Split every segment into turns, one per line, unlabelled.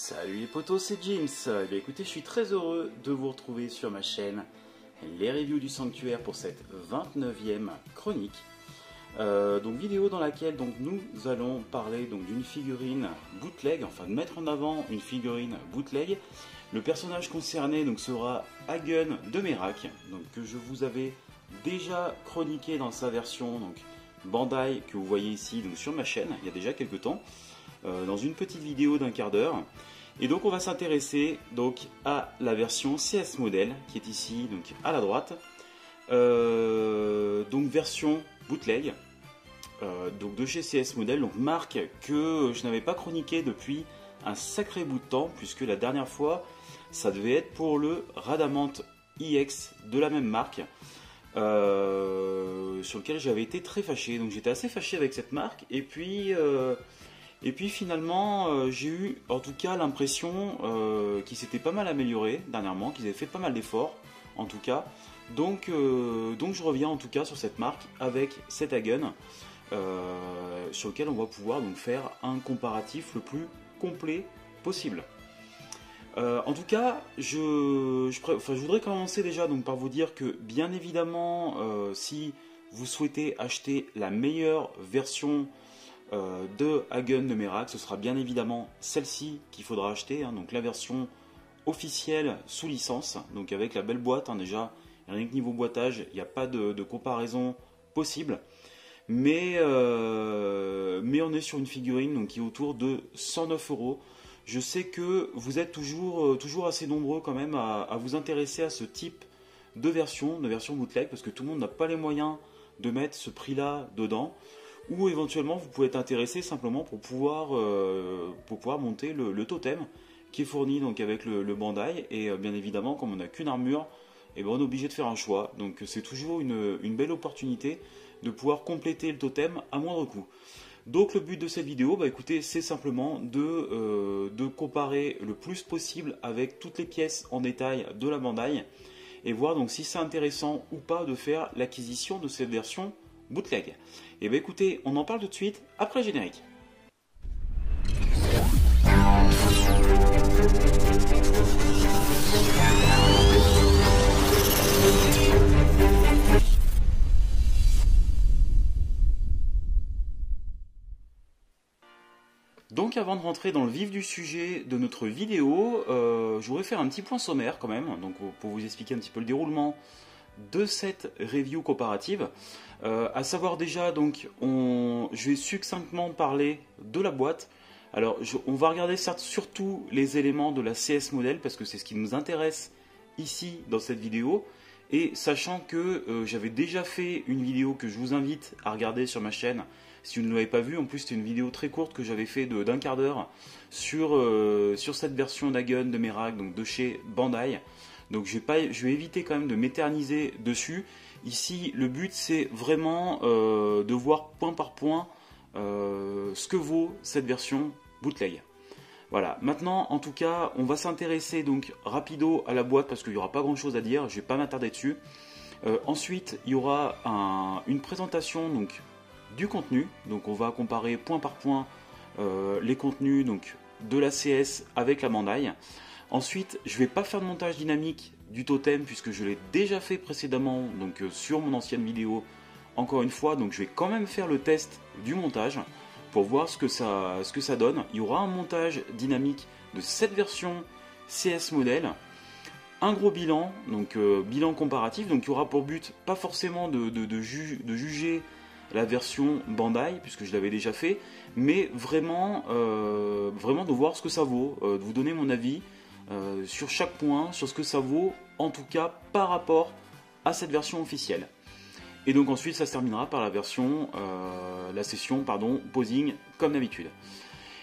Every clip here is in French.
Salut les potos, c'est James. Eh bien, écoutez, je suis très heureux de vous retrouver sur ma chaîne Les Reviews du Sanctuaire pour cette 29e chronique. Donc vidéo dans laquelle nous allons parler d'une figurine bootleg, enfin de mettre en avant une figurine bootleg. Le personnage concerné sera Hagen de Merak, que je vous avais déjà chroniqué dans sa version Bandai que vous voyez ici sur ma chaîne il y a déjà quelques temps, dans une petite vidéo d'un quart d'heure. Et donc on va s'intéresser à la version CS Model qui est ici à la droite, version bootleg de chez CS Model, marque que je n'avais pas chroniqué depuis un sacré bout de temps, puisque la dernière fois ça devait être pour le Radiant EX de la même marque, sur lequel j'avais été très fâché. Donc j'étais assez fâché avec cette marque, et puis finalement j'ai eu en tout cas l'impression qu'ils s'étaient pas mal améliorés dernièrement, qu'ils avaient fait pas mal d'efforts en tout cas. Donc je reviens en tout cas sur cette marque avec cet Hagen, sur lequel on va pouvoir faire un comparatif le plus complet possible. En tout cas, je voudrais commencer déjà par vous dire que bien évidemment, si vous souhaitez acheter la meilleure version de Hagen de Merak, ce sera bien évidemment celle-ci qu'il faudra acheter, donc la version officielle sous licence, donc avec la belle boîte, déjà rien que niveau boitage, il n'y a pas de comparaison possible. Mais on est sur une figurine qui est autour de 109 €. Je sais que vous êtes toujours assez nombreux quand même à vous intéresser à ce type de version bootleg, parce que tout le monde n'a pas les moyens de mettre ce prix-là dedans, ou éventuellement vous pouvez être intéressé simplement pour pouvoir monter le totem qui est fourni avec le Bandai. Et bien évidemment, comme on n'a qu'une armure, on est obligé de faire un choix. Donc c'est toujours une belle opportunité de pouvoir compléter le totem à moindre coût. Donc le but de cette vidéo, écoutez, c'est simplement de comparer le plus possible avec toutes les pièces en détail de la Bandai, et voir si c'est intéressant ou pas de faire l'acquisition de cette version bootleg. Et écoutez, on en parle tout de suite après le générique. Donc avant de rentrer dans le vif du sujet de notre vidéo, je voudrais faire un petit point sommaire quand même, pour vous expliquer un petit peu le déroulement de cette review comparative. À savoir déjà, je vais succinctement parler de la boîte. Alors on va regarder surtout les éléments de la CS Model, parce que c'est ce qui nous intéresse ici dans cette vidéo. Et sachant que j'avais déjà fait une vidéo que je vous invite à regarder sur ma chaîne, si vous ne l'avez pas vue, en plus c'était une vidéo très courte que j'avais fait d'un quart d'heure sur cette version d'Hagen de Merak, de chez Bandai. Donc je vais éviter quand même de m'éterniser dessus. Ici le but c'est vraiment de voir point par point ce que vaut cette version bootleg. Voilà, maintenant en tout cas on va s'intéresser rapido à la boîte, parce qu'il n'y aura pas grand chose à dire, je ne vais pas m'attarder dessus. Ensuite il y aura une présentation du contenu, on va comparer point par point les contenus de la CS avec la Bandai. Ensuite je ne vais pas faire de montage dynamique du totem, puisque je l'ai déjà fait précédemment sur mon ancienne vidéo. Encore une fois, je vais quand même faire le test du montage pour voir ce que ça donne. Il y aura un montage dynamique de cette version CS Model, un gros bilan, bilan comparatif. Donc il y aura pour but pas forcément de juger la version Bandai, puisque je l'avais déjà fait, mais vraiment de voir ce que ça vaut, de vous donner mon avis sur chaque point, sur ce que ça vaut, en tout cas par rapport à cette version officielle. Et donc ensuite ça se terminera par la session posing comme d'habitude.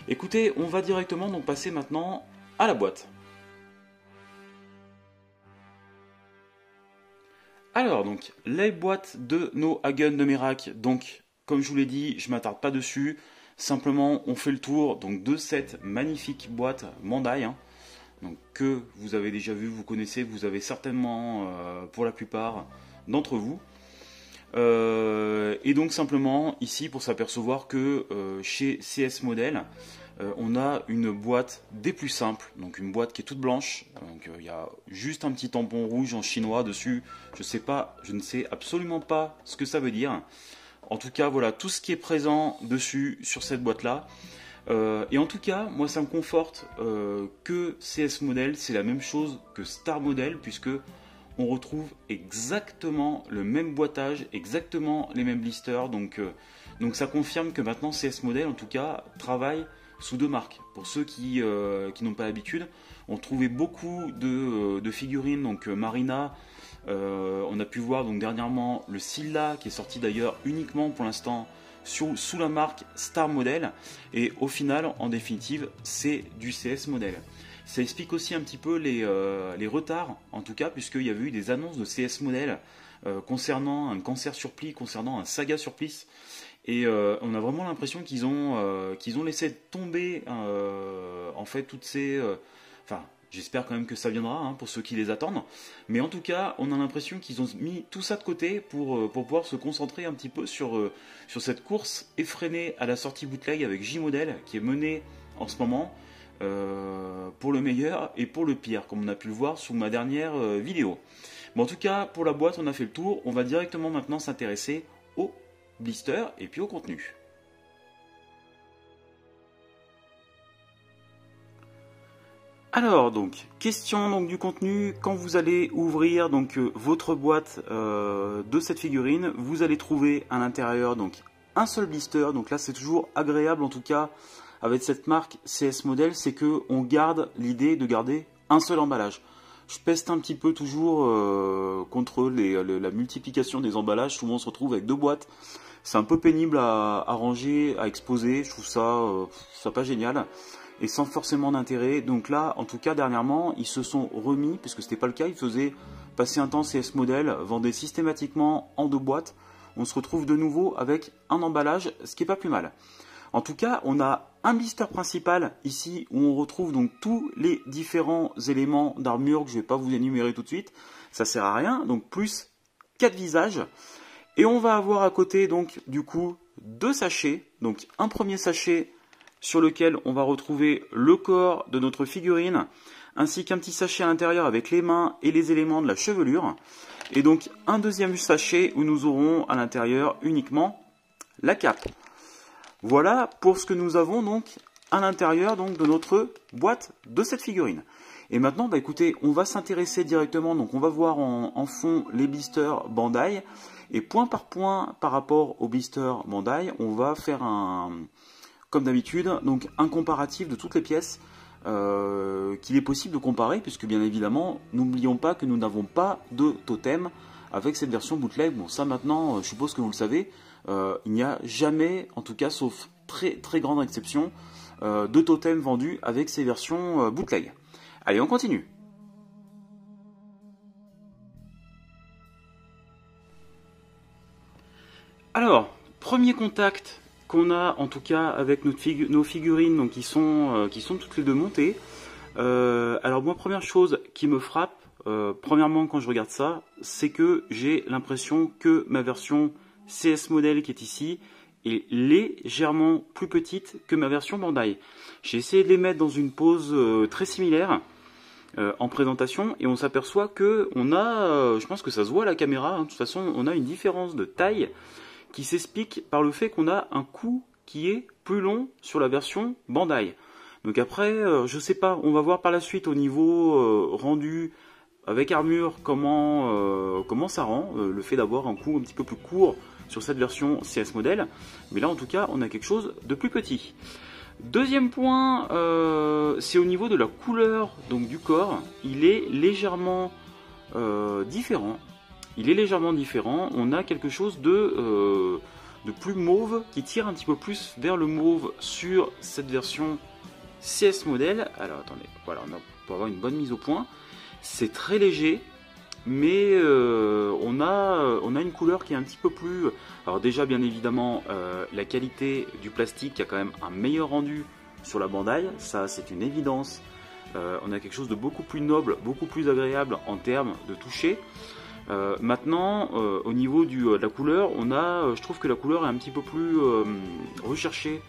Écoutez, on va directement passer maintenant à la boîte. Alors les boîtes de nos Hagen de Merak, comme je vous l'ai dit, je ne m'attarde pas dessus, simplement on fait le tour de cette magnifique boîte Bandai, que vous avez déjà vu, vous connaissez, vous avez certainement pour la plupart d'entre vous. Et simplement ici pour s'apercevoir que chez CS Model, On a une boîte des plus simples, donc une boîte qui est toute blanche. Donc il y a juste un petit tampon rouge en chinois dessus. Je ne sais absolument pas ce que ça veut dire. En tout cas, voilà tout ce qui est présent dessus sur cette boîte-là. Et en tout cas, moi ça me conforte que CS Model, c'est la même chose que Star Model, puisque on retrouve exactement le même boitage, exactement les mêmes blisters. Donc ça confirme que maintenant CS Model, en tout cas, travaille sous deux marques. Pour ceux qui n'ont pas l'habitude, on trouvait beaucoup de figurines, donc Marina. On a pu voir donc dernièrement le Scylla qui est sorti d'ailleurs uniquement pour l'instant sous la marque Star Model, et au final, en définitive, c'est du CS Model. Ça explique aussi un petit peu les retards, en tout cas, puisqu'il y avait eu des annonces de CS Model concernant un Cancer Surplis, concernant un Saga Surplis, et on a vraiment l'impression qu'ils ont laissé tomber en fait toutes ces... Enfin, j'espère quand même que ça viendra hein, pour ceux qui les attendent. Mais en tout cas, on a l'impression qu'ils ont mis tout ça de côté pour pouvoir se concentrer un petit peu sur cette course effrénée à la sortie bootleg avec J-Model qui est menée en ce moment pour le meilleur et pour le pire, comme on a pu le voir sous ma dernière vidéo. Bon, en tout cas, pour la boîte, on a fait le tour. On va directement maintenant s'intéresser au blister et puis au contenu. Alors donc, question donc, du contenu, quand vous allez ouvrir donc votre boîte de cette figurine, vous allez trouver à l'intérieur donc un seul blister. Donc là c'est toujours agréable en tout cas avec cette marque CS Model, c'est que on garde l'idée de garder un seul emballage. Je peste un petit peu toujours contre la multiplication des emballages, souvent on se retrouve avec deux boîtes. C'est un peu pénible à ranger, à exposer, je trouve ça pas génial. Et sans forcément d'intérêt. Donc là, en tout cas, dernièrement, ils se sont remis, puisque ce n'était pas le cas, ils faisaient passer un temps CS Model, vendaient systématiquement en deux boîtes. On se retrouve de nouveau avec un emballage, ce qui n'est pas plus mal. En tout cas, on a un blister principal ici, où on retrouve donc tous les différents éléments d'armure que je ne vais pas vous énumérer tout de suite. Ça ne sert à rien, donc plus 4 visages. Et on va avoir à côté, donc, du coup, 2 sachets. Donc, un premier sachet sur lequel on va retrouver le corps de notre figurine, ainsi qu'un petit sachet à l'intérieur avec les mains et les éléments de la chevelure. Et donc un deuxième sachet où nous aurons à l'intérieur uniquement la cape. Voilà pour ce que nous avons donc à l'intérieur donc de notre boîte de cette figurine. Et maintenant, bah écoutez, on va s'intéresser directement, donc on va voir en fond les blisters Bandai. Et point par point par rapport aux blisters Bandai, on va faire comme d'habitude, donc un comparatif de toutes les pièces qu'il est possible de comparer, puisque bien évidemment, n'oublions pas que nous n'avons pas de totem avec cette version bootleg. Bon, ça maintenant, je suppose que vous le savez, il n'y a jamais, en tout cas, sauf très très grande exception, de totem vendu avec ces versions bootleg. Allez, on continue. Alors, premier contact qu'on a en tout cas avec nos figurines donc, qui sont toutes les deux montées. Alors moi, première chose qui me frappe, premièrement quand je regarde ça, c'est que j'ai l'impression que ma version CS Model qui est ici est légèrement plus petite que ma version Bandai. J'ai essayé de les mettre dans une pose très similaire en présentation et on s'aperçoit que on a, je pense que ça se voit à la caméra, hein, de toute façon on a une différence de taille qui s'explique par le fait qu'on a un cou qui est plus long sur la version Bandai. Donc après, je sais pas, on va voir par la suite au niveau rendu avec armure comment ça rend, le fait d'avoir un cou un petit peu plus court sur cette version CS Model. Mais là en tout cas, on a quelque chose de plus petit. Deuxième point, c'est au niveau de la couleur donc, du corps. Il est légèrement différent. Il est légèrement différent, on a quelque chose de plus mauve qui tire un petit peu plus vers le mauve sur cette version CS Model. Alors attendez, voilà, pour avoir une bonne mise au point. C'est très léger, mais on a une couleur qui est un petit peu plus... Alors déjà bien évidemment la qualité du plastique qui a quand même un meilleur rendu sur la Bandai, ça c'est une évidence. On a quelque chose de beaucoup plus noble, beaucoup plus agréable en termes de toucher. Maintenant, au niveau de la couleur, je trouve que la couleur est un petit peu plus recherchée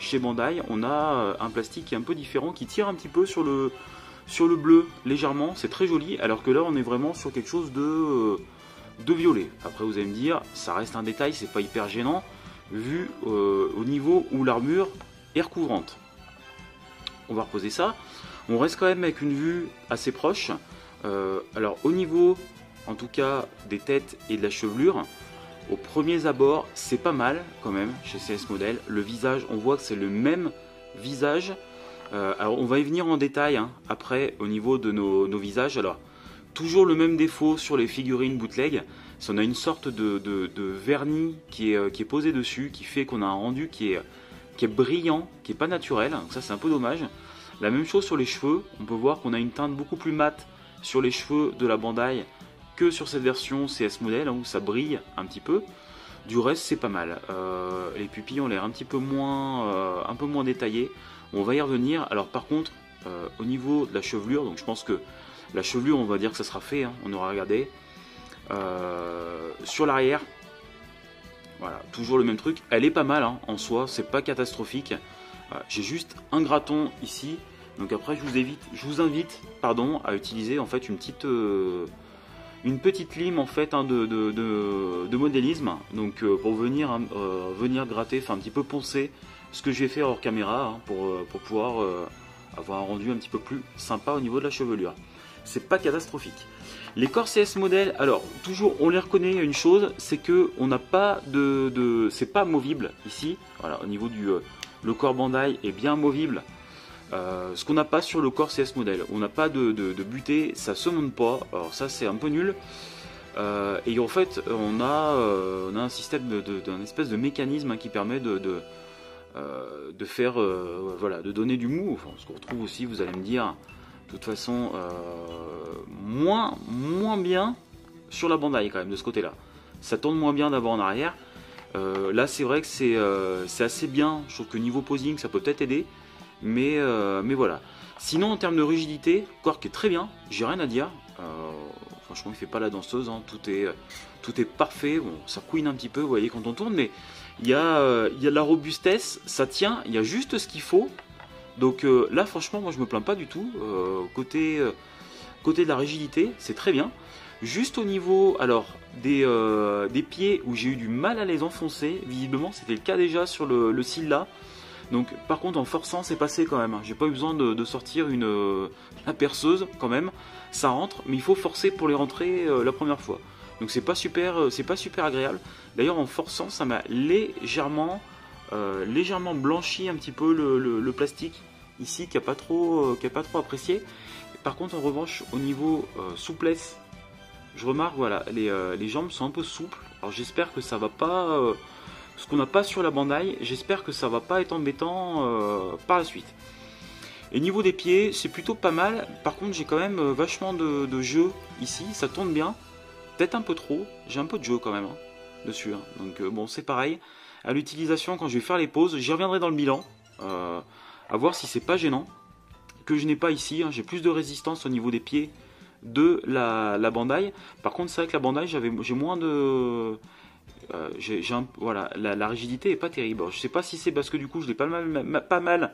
chez Bandai, on a un plastique qui est un peu différent, qui tire un petit peu sur le bleu légèrement, c'est très joli, alors que là on est vraiment sur quelque chose de violet. Après vous allez me dire, ça reste un détail, c'est pas hyper gênant, vu au niveau où l'armure est recouvrante. On va reposer ça, on reste quand même avec une vue assez proche. Alors au niveau en tout cas des têtes et de la chevelure, au premier abord c'est pas mal quand même chez CS Model. Le visage, on voit que c'est le même visage. Alors on va y venir en détail hein, après au niveau de nos visages. Alors toujours le même défaut sur les figurines bootleg, c'est on a une sorte de vernis qui est posé dessus, qui fait qu'on a un rendu qui est brillant, qui est pas naturel, donc ça c'est un peu dommage. La même chose sur les cheveux, on peut voir qu'on a une teinte beaucoup plus mate sur les cheveux de la Bandai que sur cette version CS Model hein, où ça brille un petit peu. Du reste c'est pas mal. Les pupilles ont l'air un petit peu moins détaillées. On va y revenir. Alors par contre au niveau de la chevelure, donc je pense que la chevelure on va dire que ça sera fait, hein, on aura regardé. Sur l'arrière, voilà, toujours le même truc. Elle est pas mal hein, en soi, c'est pas catastrophique. J'ai juste un graton ici. Donc après je vous invite pardon, à utiliser en fait une petite lime en fait hein, de modélisme. Donc pour venir gratter, enfin un petit peu poncer ce que j'ai fait hors caméra hein, pour pouvoir avoir un rendu un petit peu plus sympa au niveau de la chevelure. C'est pas catastrophique. Les corps CS Model, alors toujours on les reconnaît une chose, c'est que on n'a pas c'est pas movible ici. Voilà, au niveau du le corps Bandai est bien movible. Ce qu'on n'a pas sur le corps CS Model, on n'a pas de butée, ça se monte pas, alors ça c'est un peu nul. Et en fait on a un système d'un espèce de mécanisme hein, qui permet de faire voilà, de donner du mou, enfin, ce qu'on retrouve aussi, vous allez me dire, de toute façon moins bien sur la Bandai quand même de ce côté là. Ça tourne moins bien d'abord en arrière. Là c'est vrai que c'est assez bien, je trouve que niveau posing ça peut peut-être aider. Mais voilà. Sinon en termes de rigidité, corps qui est très bien, j'ai rien à dire. Franchement il fait pas la danseuse, hein. Tout est parfait. Bon, ça couine un petit peu, vous voyez quand on tourne, mais il y a de la robustesse, ça tient, il y a juste ce qu'il faut. Donc là franchement moi je me plains pas du tout. Côté de la rigidité, c'est très bien. Juste au niveau alors des pieds où j'ai eu du mal à les enfoncer, visiblement c'était le cas déjà sur le cil là. Donc par contre en forçant c'est passé quand même, j'ai pas eu besoin de sortir la perceuse quand même, ça rentre, mais il faut forcer pour les rentrer la première fois. Donc c'est pas super agréable. D'ailleurs en forçant ça m'a légèrement blanchi un petit peu le plastique ici qui a pas trop apprécié. Par contre en revanche au niveau souplesse, je remarque voilà les jambes sont un peu souples. Alors j'espère que ça va pas ce qu'on n'a pas sur la Bandai, j'espère que ça va pas être embêtant par la suite. Et niveau des pieds, c'est plutôt pas mal. Par contre, j'ai quand même vachement de jeu ici, ça tourne bien. Peut-être un peu trop, j'ai un peu de jeu quand même hein, dessus. Hein. Donc bon, c'est pareil. À l'utilisation, quand je vais faire les pauses, j'y reviendrai dans le bilan. À voir si c'est pas gênant. Que je n'ai pas ici, hein. J'ai plus de résistance au niveau des pieds de la Bandai. Par contre, c'est vrai que la Bandai, j'ai moins de... voilà, la rigidité est pas terrible. Alors, je sais pas si c'est parce que du coup je l'ai pas mal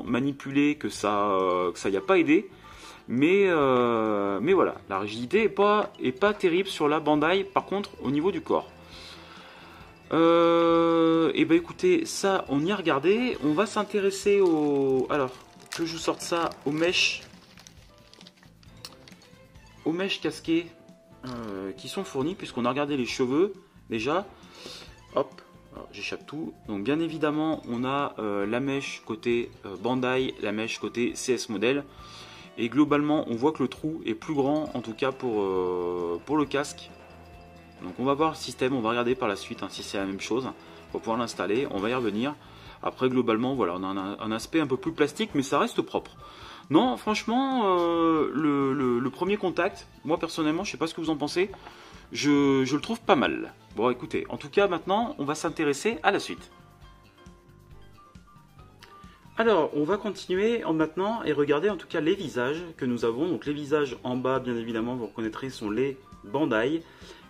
manipulé que ça y a pas aidé, mais voilà, la rigidité est pas terrible sur la Bandai. Par contre au niveau du corps, et ben écoutez, ça on y a regardé. On va s'intéresser alors que je vous sorte ça aux mèches casquées qui sont fournies, puisqu'on a regardé les cheveux déjà. Hop, j'échappe tout. Donc bien évidemment on a la mèche côté Bandai, la mèche côté CS Model, et globalement on voit que le trou est plus grand en tout cas pour le casque. Donc on va voir le système, on va regarder par la suite hein, si c'est la même chose pour pouvoir l'installer, on va y revenir. Après globalement voilà, on a un aspect un peu plus plastique, mais ça reste propre. Non franchement le premier contact, moi personnellement je sais pas ce que vous en pensez, je le trouve pas mal. Bon écoutez, en tout cas maintenant on va s'intéresser à la suite. Alors on va continuer maintenant et regarder en tout cas les visages que nous avons. Donc les visages en bas bien évidemment vous reconnaîtrez sont les Bandai,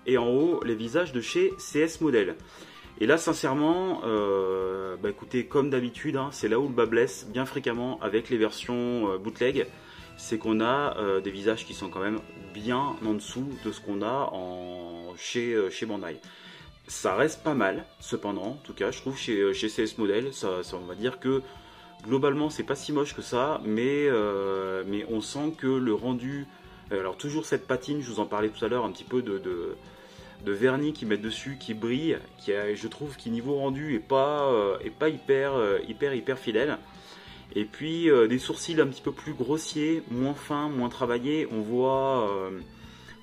et en haut les visages de chez CS Model. Et là sincèrement écoutez, comme d'habitude, hein, c'est là où le bas blesse bien fréquemment avec les versions bootleg, c'est qu'on a des visages qui sont quand même bien en dessous de ce qu'on a chez Bandai. Ça reste pas mal, cependant, en tout cas, je trouve chez CS Model, on va dire que globalement c'est pas si moche que ça, mais on sent que le rendu, alors toujours cette patine, je vous en parlais tout à l'heure, un petit peu de vernis qu'ils mettent dessus, qui brille, je trouve qui niveau rendu est pas hyper fidèle. Et puis des sourcils un petit peu plus grossiers, moins fins, moins travaillés. On voit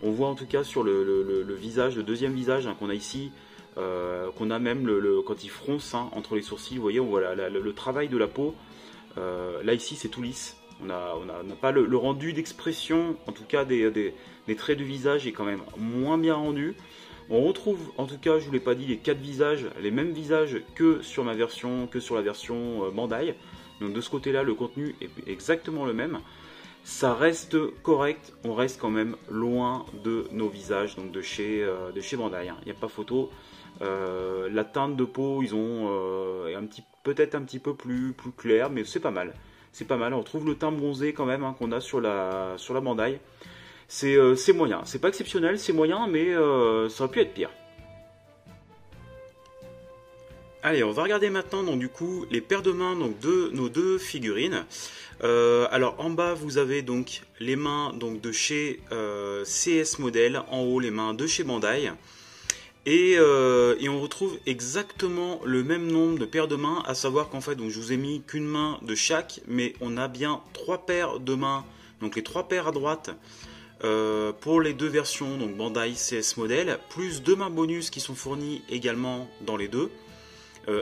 en tout cas sur le visage, le deuxième visage hein, qu'on a ici, qu'on a même quand il fronce hein, entre les sourcils, vous voyez, on voit le travail de la peau. Là ici c'est tout lisse. On n'a pas le rendu d'expression, en tout cas des traits de visage est quand même moins bien rendu. On retrouve, en tout cas, je vous l'ai pas dit, les 4 visages, les mêmes visages que sur la version Bandai. Donc de ce côté-là, le contenu est exactement le même. Ça reste correct, on reste quand même loin de nos visages, donc de chez Bandai. Il n'y a pas photo. La teinte de peau, ils ont peut-être un petit peu plus clair, mais c'est pas mal. C'est pas mal. On retrouve le teint bronzé quand même hein, qu'on a sur la Bandai. C'est moyen. C'est pas exceptionnel, c'est moyen, mais ça aurait pu être pire. Allez, on va regarder maintenant donc du coup les paires de mains donc de nos deux figurines. Alors en bas vous avez donc les mains donc de chez CS Model, en haut les mains de chez Bandai. Et on retrouve exactement le même nombre de paires de mains, à savoir qu'en fait donc je vous ai mis qu'une main de chaque, mais on a bien 3 paires de mains, donc les 3 paires à droite. Pour les deux versions, donc Bandai CS Model, plus 2 mains bonus qui sont fournies également dans les deux,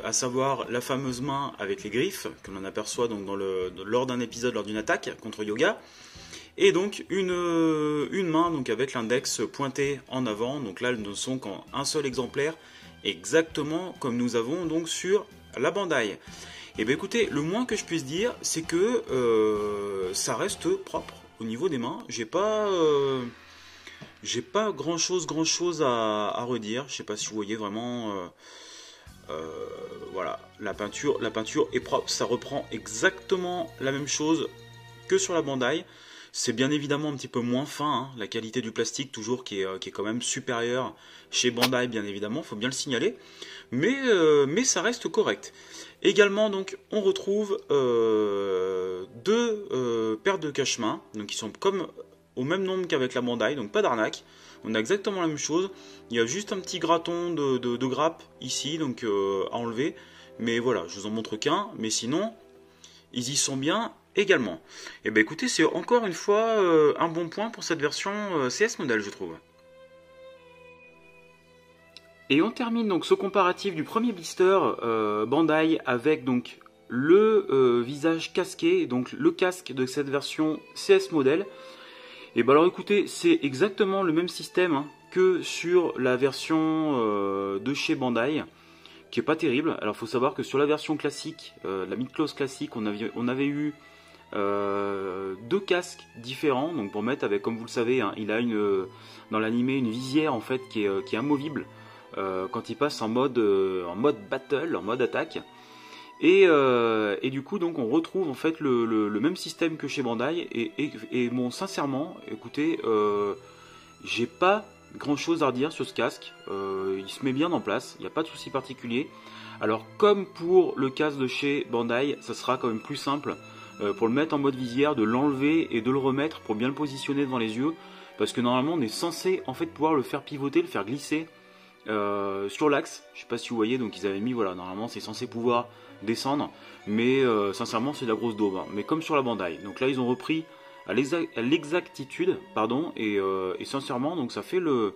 à savoir la fameuse main avec les griffes, que l'on aperçoit donc lors d'un épisode, lors d'une attaque contre Yoga, et donc une main donc avec l'index pointé en avant, donc là elles ne sont qu'en un seul exemplaire, exactement comme nous avons donc sur la Bandai. Et bien écoutez, le moins que je puisse dire, c'est que ça reste propre. Au niveau des mains, j'ai pas grand chose à redire. Je sais pas si vous voyez vraiment. Voilà, la peinture est propre. Ça reprend exactement la même chose que sur la Bandai. C'est bien évidemment un petit peu moins fin. Hein, la qualité du plastique toujours qui est quand même supérieure chez Bandai, bien évidemment. Faut bien le signaler. Mais ça reste correct. Également, donc, on retrouve 2 paires de cache-mains, donc qui sont comme au même nombre qu'avec la Bandai, donc pas d'arnaque. On a exactement la même chose. Il y a juste un petit graton de grappe ici, donc à enlever. Mais voilà, je vous en montre qu'un. Mais sinon, ils y sont bien également. Et ben écoutez, c'est encore une fois un bon point pour cette version CS Model, je trouve. Et on termine donc ce comparatif du premier blister Bandai avec donc le visage casqué, donc le casque de cette version CS Model. Et ben alors écoutez, c'est exactement le même système hein, que sur la version de chez Bandai, qui est pas terrible. Alors il faut savoir que sur la version classique, la mid-close classique, on avait eu 2 casques différents, donc pour mettre avec, comme vous le savez, hein, il a dans l'animé une visière en fait qui est amovible. Quand il passe en mode battle, en mode attaque. Et du coup, donc, on retrouve en fait le même système que chez Bandai. Et bon, sincèrement, écoutez, j'ai pas grand chose à redire sur ce casque. Il se met bien en place, il n'y a pas de souci particulier. Alors, comme pour le casque de chez Bandai, ça sera quand même plus simple pour le mettre en mode visière, de l'enlever et de le remettre pour bien le positionner devant les yeux. Parce que normalement, on est censé en fait pouvoir le faire pivoter, le faire glisser. Sur l'axe, je sais pas si vous voyez, donc ils avaient mis, voilà, normalement c'est censé pouvoir descendre, mais sincèrement c'est de la grosse daube, hein. Mais comme sur la Bandai, donc là ils ont repris à l'exactitude, pardon, et sincèrement, donc ça fait le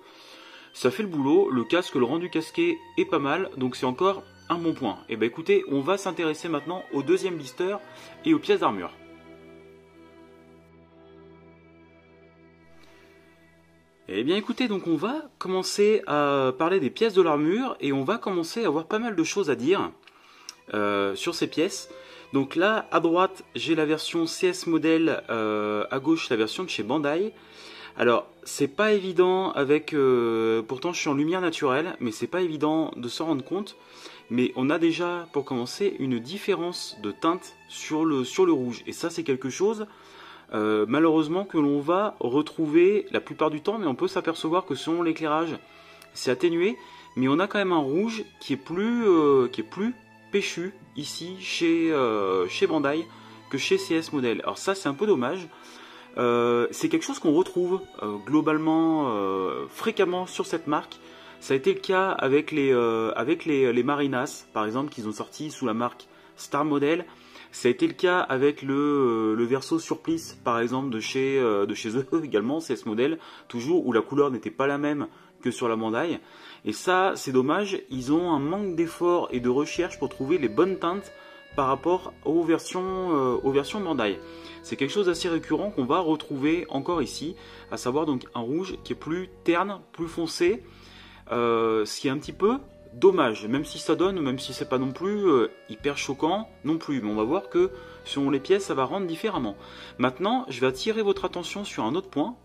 boulot. Le casque, le rendu casqué est pas mal, donc c'est encore un bon point. Et ben écoutez, on va s'intéresser maintenant au deuxième blister et aux pièces d'armure. Eh bien écoutez, donc on va commencer à parler des pièces de l'armure et on va commencer à avoir pas mal de choses à dire sur ces pièces. Donc là, à droite, j'ai la version CS Model, à gauche, la version de chez Bandai. Alors, c'est pas évident avec... pourtant, je suis en lumière naturelle, mais c'est pas évident de s'en rendre compte. mais on a déjà, pour commencer, une différence de teinte sur le rouge. Et ça, c'est quelque chose, malheureusement, que l'on va retrouver la plupart du temps, mais on peut s'apercevoir que selon l'éclairage, c'est atténué, mais on a quand même un rouge qui est plus péchu ici chez Bandai que chez CS Model. Alors ça, c'est un peu dommage. C'est quelque chose qu'on retrouve globalement fréquemment sur cette marque. Ça a été le cas avec les Marinas, par exemple, qu'ils ont sorti sous la marque Star Model. Ça a été le cas avec le Verso Surplice, par exemple, de chez eux également, CS Model, toujours, où la couleur n'était pas la même que sur la Bandai. Et ça, c'est dommage, ils ont un manque d'effort et de recherche pour trouver les bonnes teintes par rapport aux versions Bandai. C'est quelque chose d'assez récurrent qu'on va retrouver encore ici, à savoir donc un rouge qui est plus terne, plus foncé, ce qui est un petit peu dommage, même si ça donne, même si c'est pas non plus hyper choquant non plus, mais on va voir que selon les pièces ça va rendre différemment. Maintenant, je vais attirer votre attention sur un autre point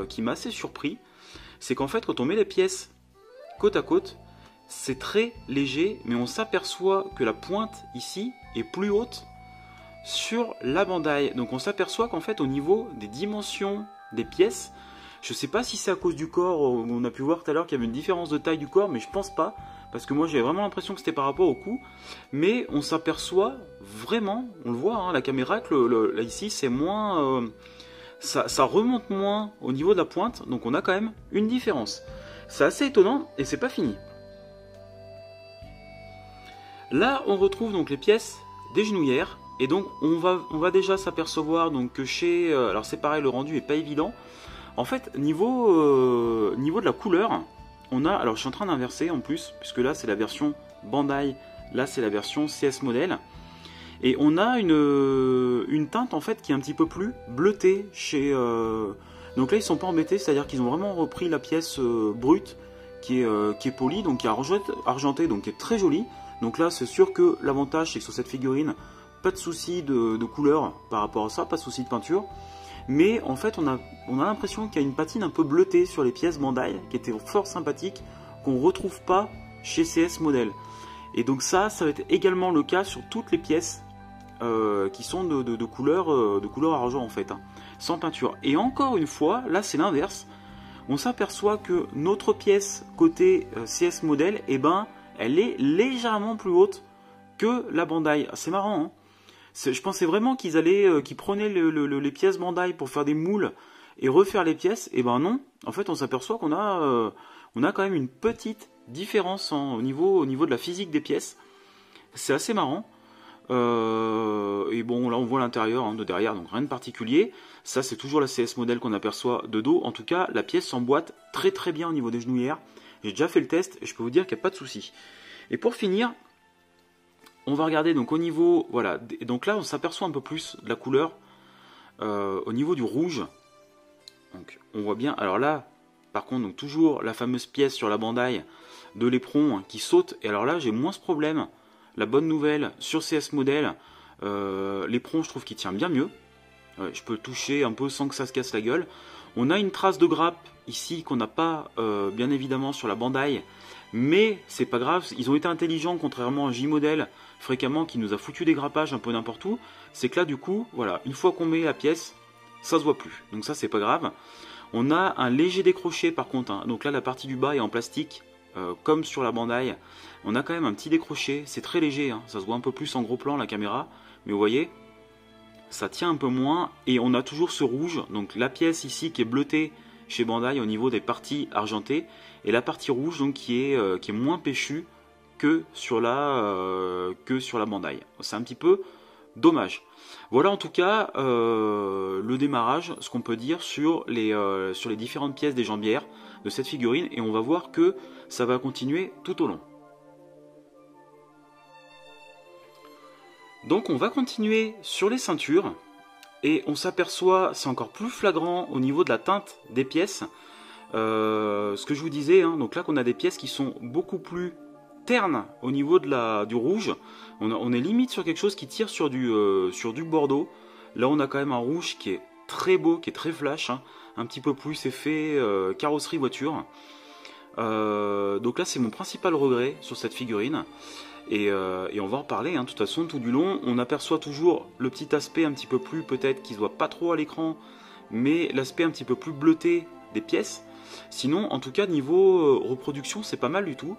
qui m'a assez surpris, c'est qu'en fait quand on met les pièces côte à côte, c'est très léger, mais on s'aperçoit que la pointe ici est plus haute sur la Bandai. Donc on s'aperçoit qu'en fait au niveau des dimensions des pièces, je sais pas si c'est à cause du corps, on a pu voir tout à l'heure qu'il y avait une différence de taille du corps, mais je pense pas, parce que moi j'avais vraiment l'impression que c'était par rapport au cou, mais on s'aperçoit vraiment, on le voit, hein, la caméra, que là ici c'est moins, ça remonte moins au niveau de la pointe, donc on a quand même une différence. C'est assez étonnant et c'est pas fini. Là on retrouve donc les pièces des genouillères. Et donc on va déjà s'apercevoir donc que chez... alors c'est pareil, le rendu est pas évident. En fait, niveau de la couleur, on a... Alors je suis en train d'inverser en plus, puisque là c'est la version Bandai, là c'est la version CS Model. Et on a une teinte en fait qui est un petit peu plus bleutée chez... Donc là ils sont pas embêtés, c'est-à-dire qu'ils ont vraiment repris la pièce brute qui est polie, donc qui est argentée, donc qui est très jolie. Donc là c'est sûr que l'avantage c'est que sur cette figurine, pas de souci de couleur par rapport à ça, pas de souci de peinture, mais en fait on a l'impression qu'il y a une patine un peu bleutée sur les pièces Bandai qui était fort sympathique, qu'on retrouve pas chez CS Model. Et donc ça va être également le cas sur toutes les pièces qui sont de couleur argent en fait, hein, sans peinture. Et encore une fois, là c'est l'inverse, on s'aperçoit que notre pièce côté CS Model, eh ben, elle est légèrement plus haute que la Bandai. C'est marrant, hein. Je pensais vraiment qu'ils prenaient les pièces Bandai pour faire des moules et refaire les pièces. Et ben non, en fait on s'aperçoit qu'on a quand même une petite différence au niveau de la physique des pièces. C'est assez marrant. Et bon là on voit l'intérieur, hein, de derrière, donc rien de particulier. Ça c'est toujours la CS Model qu'on aperçoit de dos. En tout cas la pièce s'emboîte très très bien au niveau des genouillères. J'ai déjà fait le test et je peux vous dire qu'il n'y a pas de souci. Et pour finir, on va regarder donc au niveau, voilà, donc là on s'aperçoit un peu plus de la couleur au niveau du rouge. Donc on voit bien, alors là par contre donc toujours la fameuse pièce sur la Bandai de l'éperon, hein, qui saute, et alors là j'ai moins ce problème. La bonne nouvelle sur CS Model, l'éperon je trouve qu'il tient bien mieux, je peux le toucher un peu sans que ça se casse la gueule. On a une trace de grappe ici qu'on n'a pas bien évidemment sur la Bandai, mais c'est pas grave, ils ont été intelligents contrairement à J-Model fréquemment qui nous a foutu des grappages un peu n'importe où. C'est que là du coup, voilà, une fois qu'on met la pièce, ça se voit plus, donc ça c'est pas grave. On a un léger décroché par contre, hein. Donc là la partie du bas est en plastique, comme sur la Bandai. On a quand même un petit décroché, c'est très léger, hein. Ça se voit un peu plus en gros plan la caméra, mais vous voyez, ça tient un peu moins, et on a toujours ce rouge, donc la pièce ici qui est bleutée chez Bandai au niveau des parties argentées, et la partie rouge donc qui est moins péchue que sur la Bandai. C'est un petit peu dommage. Voilà en tout cas le démarrage, ce qu'on peut dire sur les différentes pièces des jambières de cette figurine, et on va voir que ça va continuer tout au long. Donc on va continuer sur les ceintures, et on s'aperçoit, c'est encore plus flagrant au niveau de la teinte des pièces, ce que je vous disais, hein, donc là qu'on a des pièces qui sont beaucoup plus ternes au niveau du rouge. On est limite sur quelque chose qui tire sur du bordeaux. Là on a quand même un rouge qui est très beau, qui est très flash, hein, un petit peu plus effet carrosserie voiture. Donc là c'est mon principal regret sur cette figurine. Et on va en reparler, hein. De toute façon, tout du long, on aperçoit toujours le petit aspect un petit peu plus, peut-être, qui se voit pas trop à l'écran, mais l'aspect un petit peu plus bleuté des pièces. Sinon, en tout cas, niveau reproduction, c'est pas mal du tout.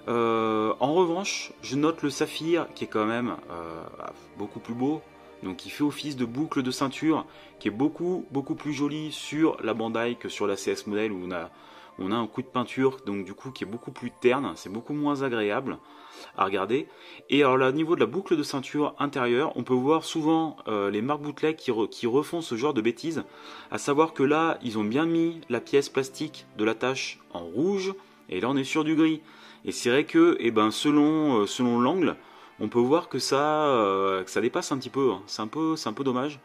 En revanche, je note le saphir, qui est quand même beaucoup plus beau, donc qui fait office de boucle de ceinture, qui est beaucoup plus joli sur la Bandai que sur la CS Model, où on a un coup de peinture, donc du coup qui est beaucoup plus terne, c'est beaucoup moins agréable à regarder. Et alors là, au niveau de la boucle de ceinture intérieure, on peut voir souvent les marques bootleg qui refont ce genre de bêtises, à savoir que là, ils ont bien mis la pièce plastique de l'attache en rouge, et là on est sur du gris. Et c'est vrai que selon l'angle, on peut voir que ça dépasse un petit peu, hein. C'est un peu dommage.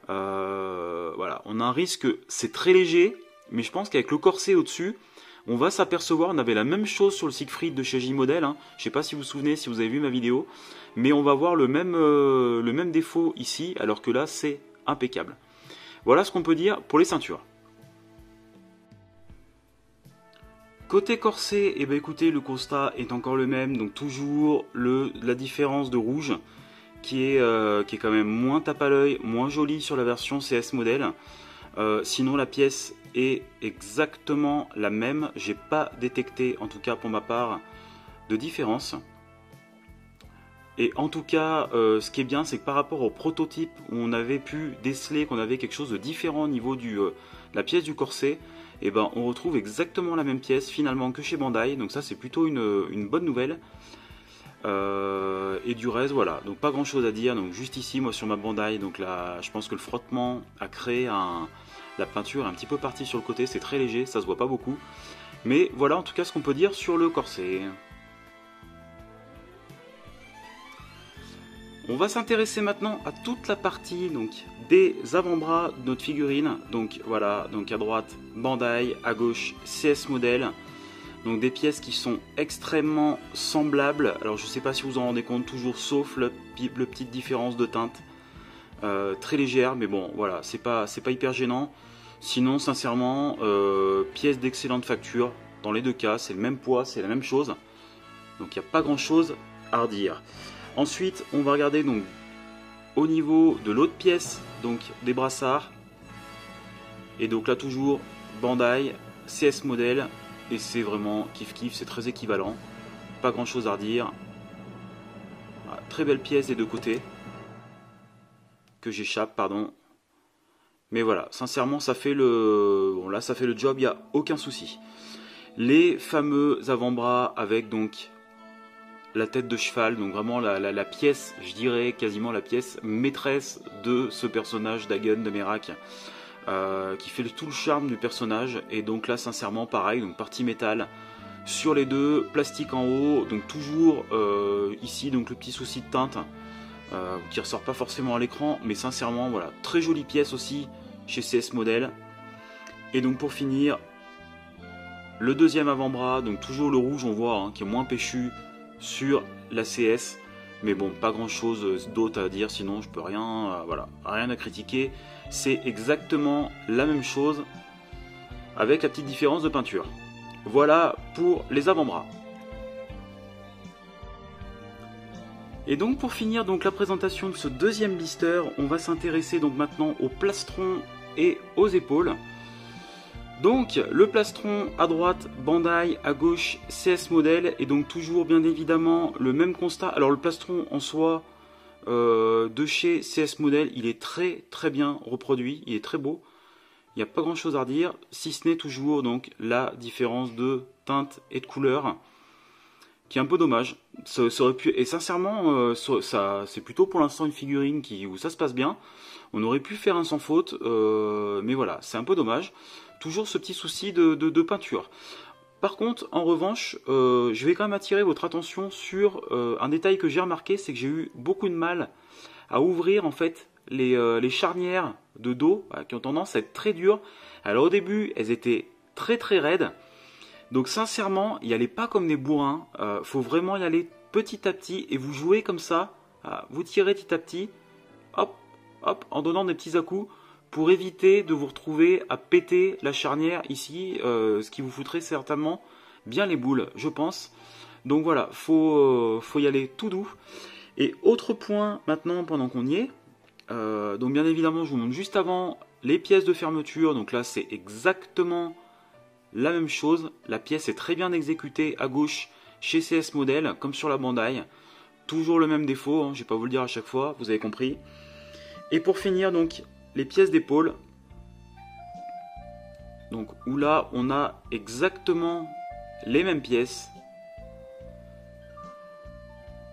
Voilà, on a un risque, c'est très léger, mais je pense qu'avec le corset au-dessus, on va s'apercevoir, on avait la même chose sur le Siegfried de chez J-Model, hein. Je ne sais pas si vous vous souvenez, si vous avez vu ma vidéo, mais on va voir le même défaut ici, alors que là c'est impeccable. Voilà ce qu'on peut dire pour les ceintures. Côté corset, eh ben écoutez, le constat est encore le même, donc toujours la différence de rouge qui est quand même moins tape à l'œil, moins jolie sur la version CS Model. Sinon la pièce est exactement la même, j'ai pas détecté, en tout cas pour ma part, de différence. Et en tout cas, ce qui est bien, c'est que par rapport au prototype où on avait pu déceler qu'on avait quelque chose de différent au niveau de la pièce du corset, et ben on retrouve exactement la même pièce finalement que chez Bandai, donc ça c'est plutôt une bonne nouvelle. Et du reste, voilà, donc pas grand chose à dire. Donc juste ici, moi sur ma Bandai, donc là, je pense que le frottement a créé la peinture est un petit peu partie sur le côté, c'est très léger, ça se voit pas beaucoup. Mais voilà en tout cas ce qu'on peut dire sur le corset. On va s'intéresser maintenant à toute la partie donc des avant-bras de notre figurine. Donc voilà, donc à droite Bandai, à gauche CS Model. Donc des pièces qui sont extrêmement semblables. Alors je ne sais pas si vous en rendez compte, toujours sauf le petite différence de teinte. Très légère, mais bon voilà, c'est pas hyper gênant. Sinon sincèrement, pièces d'excellente facture. Dans les deux cas, c'est le même poids, c'est la même chose. Donc il n'y a pas grand chose à redire. Ensuite, on va regarder donc au niveau de l'autre pièce, donc des brassards. Et donc là toujours Bandai, CS Model. Et c'est vraiment kiff, c'est très équivalent. Pas grand chose à redire. Voilà, très belle pièce des deux côtés. Que j'échappe, pardon. Mais voilà, sincèrement, ça fait le job, il n'y a aucun souci. Les fameux avant-bras avec donc la tête de cheval, donc vraiment la pièce, je dirais quasiment la pièce maîtresse de ce personnage d'Hagen de Merak. Qui fait tout le charme du personnage. Et donc là sincèrement pareil, donc partie métal sur les deux, plastique en haut, donc toujours ici donc le petit souci de teinte qui ressort pas forcément à l'écran, mais sincèrement voilà, très jolie pièce aussi chez CS Model. Et donc pour finir, le deuxième avant-bras, donc toujours le rouge on voit hein, qui est moins péchu sur la CS. Mais bon, pas grand chose d'autre à dire, sinon je peux rien, voilà, rien à critiquer. C'est exactement la même chose avec la petite différence de peinture. Voilà pour les avant-bras. Et donc pour finir donc la présentation de ce deuxième blister, on va s'intéresser donc maintenant au plastron et aux épaules. Donc le plastron à droite Bandai, à gauche CS Model, et donc toujours bien évidemment le même constat. Alors le plastron en soi de chez CS Model, il est très bien reproduit, il est très beau. Il n'y a pas grand chose à redire, si ce n'est toujours donc la différence de teinte et de couleur, qui est un peu dommage. Ça aurait pu, et sincèrement, c'est plutôt pour l'instant une figurine où ça se passe bien. On aurait pu faire un sans faute, mais voilà, c'est un peu dommage. Toujours ce petit souci de peinture. Par contre, en revanche, je vais quand même attirer votre attention sur un détail que j'ai remarqué, c'est que j'ai eu beaucoup de mal à ouvrir en fait les charnières de dos qui ont tendance à être très dures. Alors au début, elles étaient très raides. Donc sincèrement, n'y allez pas comme des bourrins. Faut vraiment y aller petit à petit et vous jouez comme ça. Vous tirez petit à petit, hop, hop, en donnant des petits à-coups, pour éviter de vous retrouver à péter la charnière ici, ce qui vous foutrait certainement bien les boules, je pense. Donc voilà, faut y aller tout doux. Et autre point maintenant pendant qu'on y est, donc bien évidemment je vous montre juste avant les pièces de fermeture. Donc là c'est exactement la même chose, la pièce est très bien exécutée à gauche chez CS Model comme sur la Bandai. Toujours le même défaut, hein, je ne vais pas vous le dire à chaque fois, vous avez compris. Et pour finir donc les pièces d'épaule, donc où là on a exactement les mêmes pièces.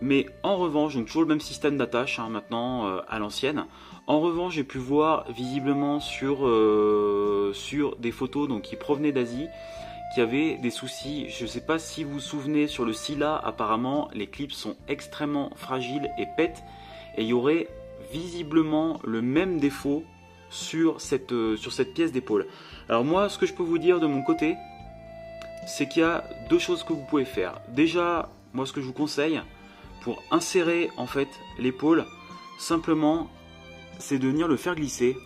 Mais en revanche, donc toujours le même système d'attache hein, maintenant à l'ancienne. En revanche, j'ai pu voir visiblement sur des photos donc, qui provenaient d'Asie qu'il y avait des soucis. Je ne sais pas si vous vous souvenez, sur le Scylla, apparemment les clips sont extrêmement fragiles et pètent. Et il y aurait visiblement le même défaut sur cette pièce d'épaule. Alors moi, ce que je peux vous dire de mon côté, c'est qu'il y a deux choses que vous pouvez faire. Déjà, moi ce que je vous conseille, pour insérer en fait l'épaule, simplement c'est de venir le faire glisser.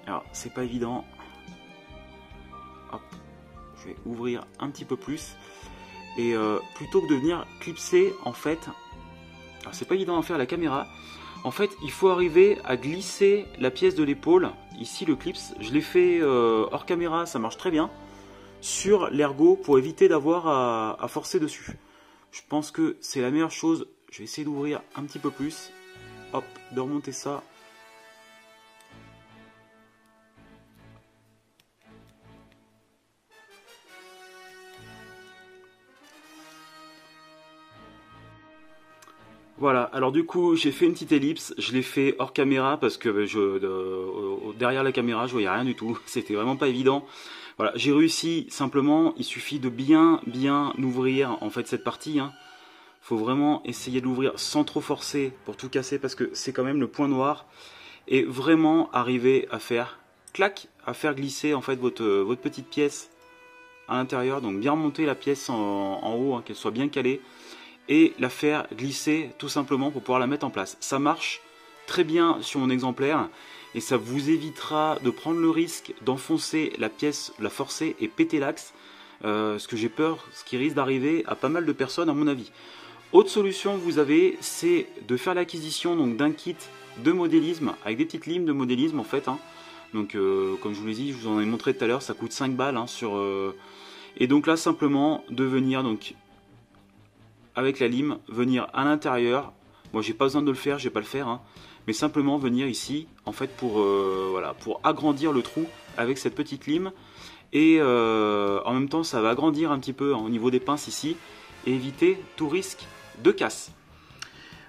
Alors c'est pas évident. Hop, je vais ouvrir un petit peu plus. Et plutôt que de venir clipser en fait, alors c'est pas évident à faire à la caméra. En fait il faut arriver à glisser la pièce de l'épaule. Ici le clips, je l'ai fait hors caméra, ça marche très bien. Sur l'ergot pour éviter d'avoir à forcer dessus. Je pense que c'est la meilleure chose. Je vais essayer d'ouvrir un petit peu plus. Hop, de remonter ça. Voilà, alors du coup j'ai fait une petite ellipse, je l'ai fait hors caméra parce que derrière la caméra je voyais rien du tout, c'était vraiment pas évident. Voilà, j'ai réussi simplement, il suffit de bien ouvrir en fait cette partie. Hein. Faut vraiment essayer de l'ouvrir sans trop forcer pour tout casser parce que c'est quand même le point noir. Et vraiment arriver à faire clac, à faire glisser en fait votre petite pièce à l'intérieur. Donc bien remonter la pièce en haut, hein, qu'elle soit bien calée. Et la faire glisser tout simplement pour pouvoir la mettre en place. Ça marche très bien sur mon exemplaire. Et ça vous évitera de prendre le risque d'enfoncer la pièce, la forcer et péter l'axe. Ce que j'ai peur, ce qui risque d'arriver à pas mal de personnes à mon avis. Autre solution que vous avez, c'est de faire l'acquisition d'un kit de modélisme avec des petites limes de modélisme en fait. Hein. Donc comme je vous l'ai dit, je vous en ai montré tout à l'heure, ça coûte 5 balles. Hein, Et donc là simplement de venir donc avec la lime, venir à l'intérieur. Moi j'ai pas besoin de le faire, je vais pas le faire. Hein. Mais simplement venir ici en fait voilà, pour agrandir le trou avec cette petite lime. Et en même temps ça va agrandir un petit peu hein, au niveau des pinces ici et éviter tout risque de casse.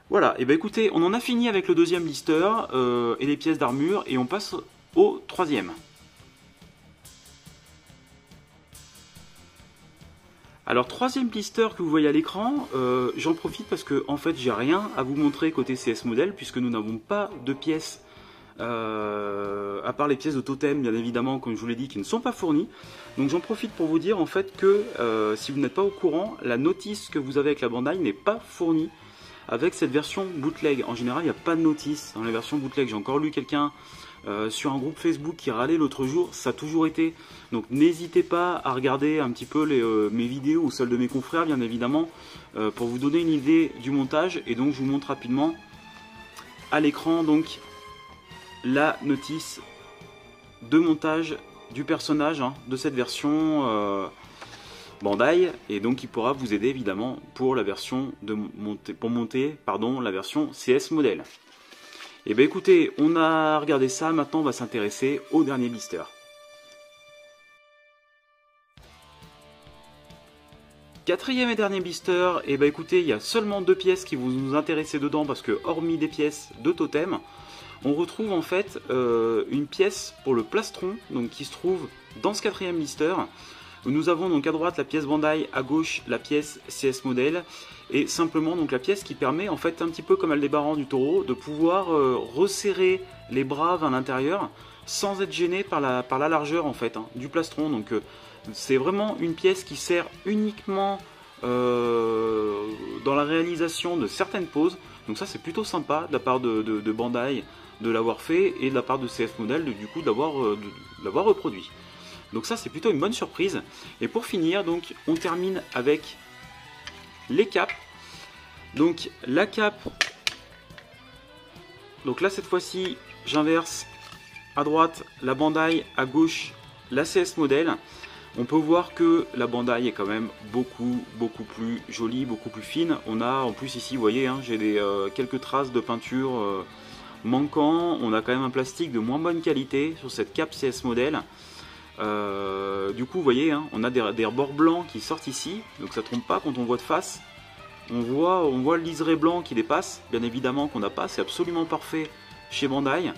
Voilà, et bien écoutez, on en a fini avec le deuxième blister et les pièces d'armure et on passe au troisième. Alors troisième blister que vous voyez à l'écran, j'en profite parce que en fait j'ai rien à vous montrer côté CS Model puisque nous n'avons pas de pièces à part les pièces de totem bien évidemment comme je vous l'ai dit qui ne sont pas fournies. Donc j'en profite pour vous dire en fait que si vous n'êtes pas au courant, la notice que vous avez avec la Bandai n'est pas fournie avec cette version bootleg. En général il n'y a pas de notice dans la version bootleg. J'ai encore lu quelqu'un sur un groupe Facebook qui râlait l'autre jour, ça a toujours été. Donc n'hésitez pas à regarder un petit peu mes vidéos ou celles de mes confrères bien évidemment pour vous donner une idée du montage. Et donc je vous montre rapidement à l'écran donc la notice de montage du personnage hein, de cette version Bandai, et donc il pourra vous aider évidemment pour la version monter la version CS Model. Et bien écoutez, on a regardé ça, maintenant on va s'intéresser au dernier blister. Quatrième et dernier blister, et bien écoutez, il y a seulement deux pièces qui vont nous intéresser dedans parce que hormis des pièces de totem, on retrouve en fait une pièce pour le plastron donc, qui se trouve dans ce quatrième blister. Nous avons donc à droite la pièce Bandai, à gauche la pièce CS Model et simplement donc la pièce qui permet en fait un petit peu comme Aldébaran du taureau de pouvoir resserrer les bras vers l'intérieur sans être gêné par la largeur en fait hein, du plastron. Donc c'est vraiment une pièce qui sert uniquement dans la réalisation de certaines poses. Donc ça c'est plutôt sympa de la part de Bandai de l'avoir fait et de la part de CS Model du coup de l'avoir reproduit. Donc ça c'est plutôt une bonne surprise. Et pour finir, donc on termine avec les capes. Donc la cape, donc là cette fois-ci j'inverse à droite la Bandai, à gauche la CS modèle. On peut voir que la Bandai est quand même beaucoup plus jolie, beaucoup plus fine. On a en plus ici, vous voyez, hein, j'ai quelques traces de peinture manquant. On a quand même un plastique de moins bonne qualité sur cette cape CS modèle. Du coup, vous voyez, hein, on a des rebords blancs qui sortent ici. Donc ça ne trompe pas quand on voit de face. On voit le liseré blanc qui dépasse. Bien évidemment qu'on n'a pas, c'est absolument parfait chez Bandai.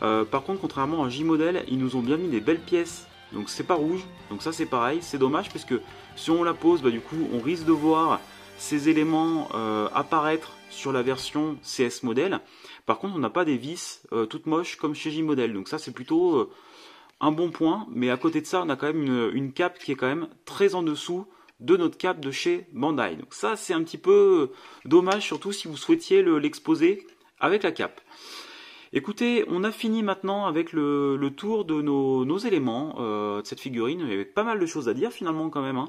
Par contre, contrairement à J-Model, ils nous ont bien mis des belles pièces. Donc c'est pas rouge, donc ça c'est pareil, c'est dommage parce que si on la pose, bah, du coup on risque de voir ces éléments apparaître sur la version CS modèle. Par contre on n'a pas des vis toutes moches comme chez J-Model, donc ça c'est plutôt un bon point. Mais à côté de ça on a quand même une cape qui est quand même très en dessous de notre cape de chez Bandai. Donc ça c'est un petit peu dommage, surtout si vous souhaitiez l'exposer avec la cape. Écoutez, on a fini maintenant avec le tour de nos éléments de cette figurine. Il y avait pas mal de choses à dire finalement quand même, hein.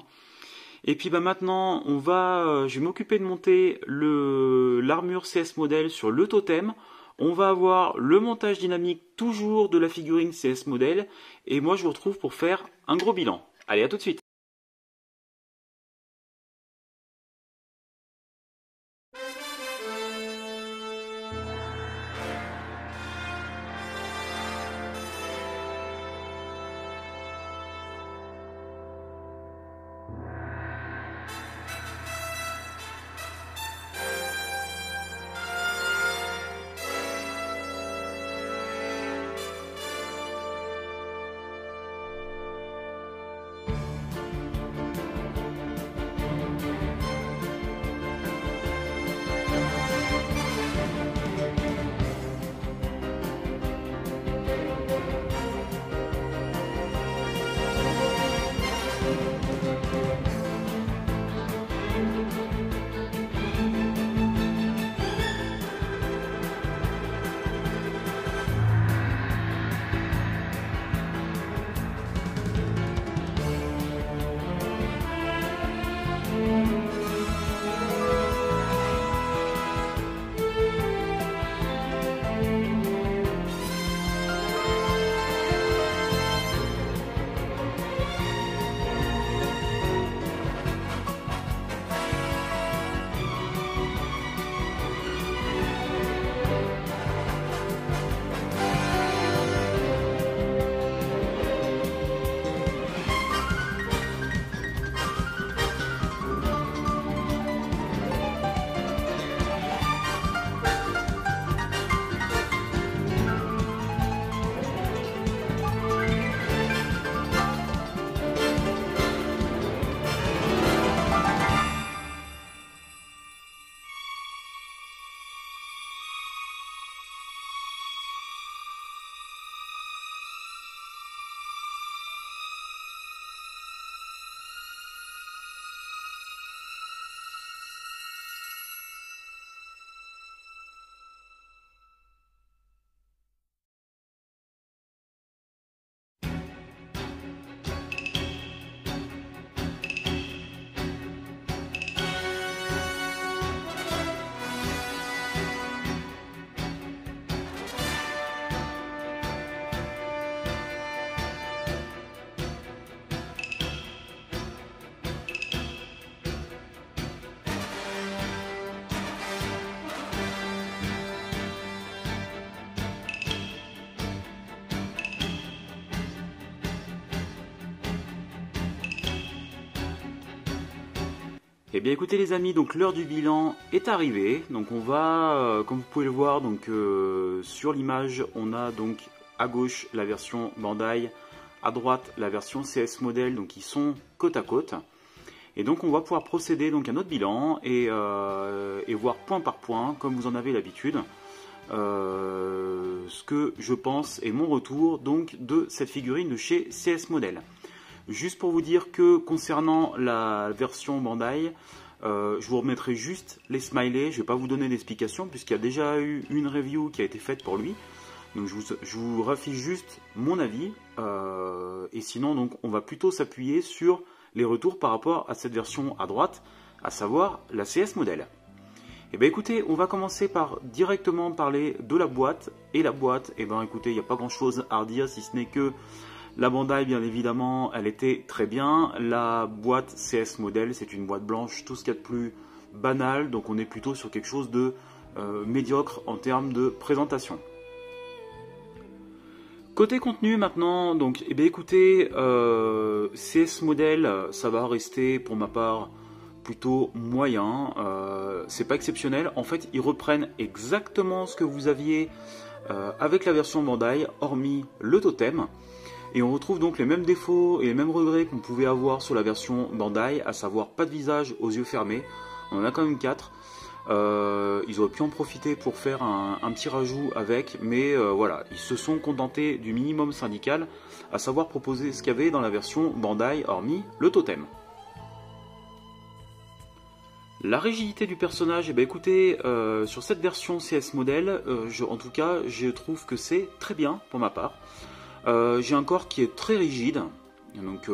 Et puis bah maintenant, je vais m'occuper de monter l'armure CS modèle sur le totem. On va avoir le montage dynamique toujours de la figurine CS modèle. Et moi je vous retrouve pour faire un gros bilan. Allez, à tout de suite. Eh bien écoutez les amis, donc l'heure du bilan est arrivée. Donc on va, comme vous pouvez le voir, donc sur l'image, on a donc à gauche la version Bandai, à droite la version CS modèle, donc ils sont côte à côte. Et donc on va pouvoir procéder donc à notre bilan et voir point par point, comme vous en avez l'habitude, ce que je pense est mon retour donc de cette figurine de chez CS modèle. Juste pour vous dire que concernant la version Bandai, je vous remettrai juste les smileys, je ne vais pas vous donner d'explication puisqu'il y a déjà eu une review qui a été faite pour lui. Donc je vous affiche juste mon avis, et sinon donc on va plutôt s'appuyer sur les retours par rapport à cette version à droite, à savoir la CS Model. Et bien écoutez, on va commencer par directement parler de la boîte. Et la boîte, et ben écoutez, il n'y a pas grand chose à redire si ce n'est que la Bandai, bien évidemment, elle était très bien. La boîte CS Model, c'est une boîte blanche, tout ce qu'il y a de plus banal, donc on est plutôt sur quelque chose de médiocre en termes de présentation. Côté contenu maintenant, donc eh bien écoutez, CS Model, ça va rester pour ma part plutôt moyen, c'est pas exceptionnel. En fait, ils reprennent exactement ce que vous aviez avec la version Bandai, hormis le totem. Et on retrouve donc les mêmes défauts et les mêmes regrets qu'on pouvait avoir sur la version Bandai, à savoir pas de visage aux yeux fermés. On en a quand même 4. Ils auraient pu en profiter pour faire un petit rajout avec, mais voilà, ils se sont contentés du minimum syndical, à savoir proposer ce qu'il y avait dans la version Bandai, hormis le totem. La rigidité du personnage, eh bien, écoutez, sur cette version CS Model, en tout cas, je trouve que c'est très bien pour ma part. J'ai un corps qui est très rigide, donc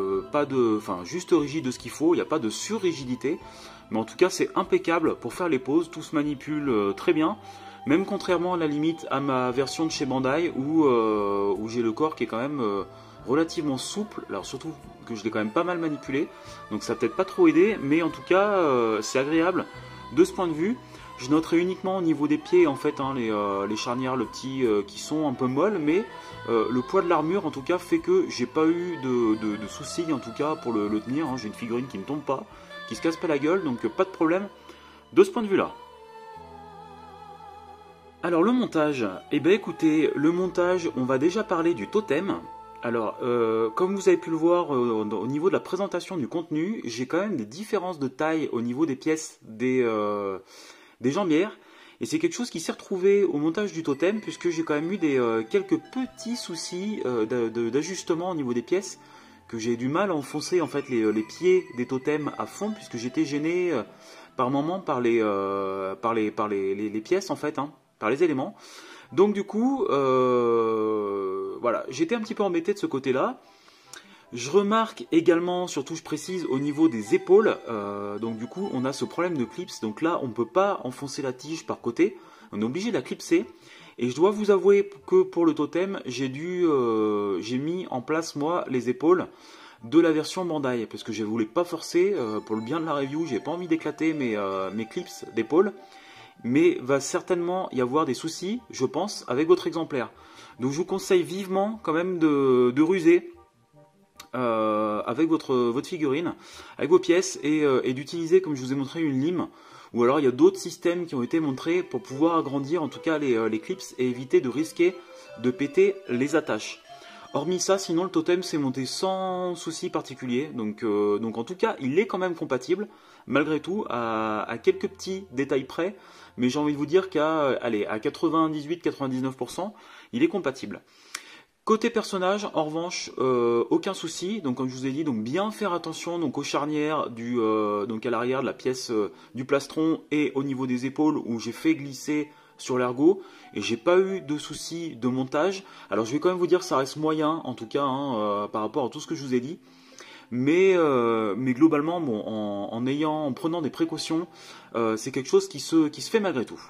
juste rigide de ce qu'il faut, il n'y a pas de sur-rigidité, mais en tout cas c'est impeccable pour faire les poses, tout se manipule très bien, même contrairement à la limite à ma version de chez Bandai où j'ai le corps qui est quand même relativement souple, alors surtout que je l'ai quand même pas mal manipulé, donc ça n'a peut-être pas trop aidé, mais en tout cas c'est agréable de ce point de vue. Je noterai uniquement au niveau des pieds en fait les charnières, le petit qui sont un peu molles, mais le poids de l'armure en tout cas fait que j'ai pas eu de soucis en tout cas pour le tenir. J'ai une figurine qui ne tombe pas, qui se casse pas la gueule, donc pas de problème de ce point de vue là. Alors le montage, eh bien écoutez, le montage, on va déjà parler du totem. Alors, comme vous avez pu le voir au niveau de la présentation du contenu, j'ai quand même des différences de taille au niveau des pièces des jambières. Et c'est quelque chose qui s'est retrouvé au montage du totem, puisque j'ai quand même eu quelques petits soucis d'ajustement au niveau des pièces, que j'ai du mal à enfoncer en fait les pieds des totems à fond, puisque j'étais gêné par moment par les pièces en fait, par les éléments. Donc du coup, voilà, j'étais un petit peu embêté de ce côté-là. Je remarque également, surtout je précise, au niveau des épaules, donc du coup on a ce problème de clips, donc là on ne peut pas enfoncer la tige par côté, on est obligé de la clipser. Et je dois vous avouer que pour le totem, j'ai mis en place moi les épaules de la version Bandai, parce que je ne voulais pas forcer, pour le bien de la review, j'ai pas envie d'éclater mes clips d'épaule. Mais va certainement y avoir des soucis, je pense, avec votre exemplaire. Donc je vous conseille vivement quand même de ruser avec votre figurine, avec vos pièces, et d'utiliser, comme je vous ai montré, une lime. Ou alors il y a d'autres systèmes qui ont été montrés pour pouvoir agrandir en tout cas les clips et éviter de risquer de péter les attaches. Hormis ça, sinon le totem s'est monté sans souci particulier. Donc en tout cas, il est quand même compatible, malgré tout, à quelques petits détails près. Mais j'ai envie de vous dire qu'à 98-99%, il est compatible. Côté personnage, en revanche, aucun souci. Donc comme je vous ai dit, donc bien faire attention donc aux charnières donc à l'arrière de la pièce du plastron et au niveau des épaules où j'ai fait glisser sur l'ergot et j'ai pas eu de soucis de montage. Alors je vais quand même vous dire que ça reste moyen en tout cas par rapport à tout ce que je vous ai dit. Mais globalement, bon, en prenant des précautions, c'est quelque chose qui se fait malgré tout.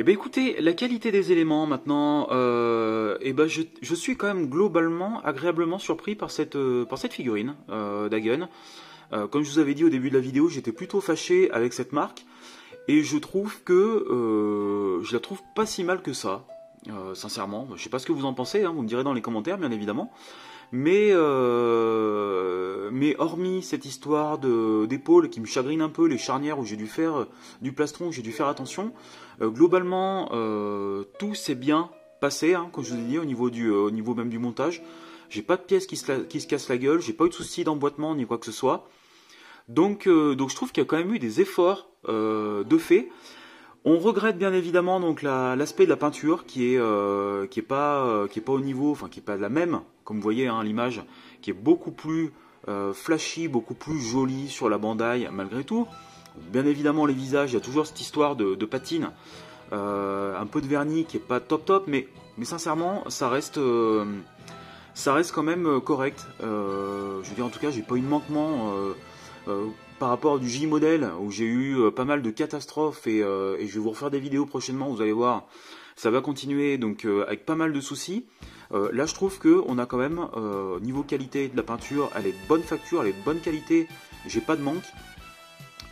Eh bien écoutez, la qualité des éléments maintenant, je suis quand même globalement agréablement surpris par cette figurine Dagon. Comme je vous avais dit au début de la vidéo, j'étais plutôt fâché avec cette marque. Et je trouve que je la trouve pas si mal que ça, sincèrement. Je sais pas ce que vous en pensez, vous me direz dans les commentaires bien évidemment. Mais hormis cette histoire d'épaule qui me chagrine un peu, les charnières où j'ai dû faire du plastron, où j'ai dû faire attention, globalement tout s'est bien passé, comme je vous ai dit, au niveau même du montage. J'ai pas de pièces qui se cassent la gueule, j'ai pas eu de soucis d'emboîtement ni quoi que ce soit. Donc je trouve qu'il y a quand même eu des efforts de fait. On regrette bien évidemment donc l'aspect de la peinture qui est pas au niveau, enfin qui est pas la même, comme vous voyez l'image, qui est beaucoup plus flashy, beaucoup plus jolie sur la Bandai malgré tout. Bien évidemment les visages, il y a toujours cette histoire de patine un peu de vernis qui est pas top, mais sincèrement, ça reste quand même correct. Je veux dire, en tout cas, j'ai pas eu de manquement par rapport à du J-Model où j'ai eu pas mal de catastrophes et je vais vous refaire des vidéos prochainement, vous allez voir, ça va continuer donc avec pas mal de soucis. Là, je trouve que on a quand même niveau qualité de la peinture, elle est de bonne facture, elle est de bonne qualité, j'ai pas de manque.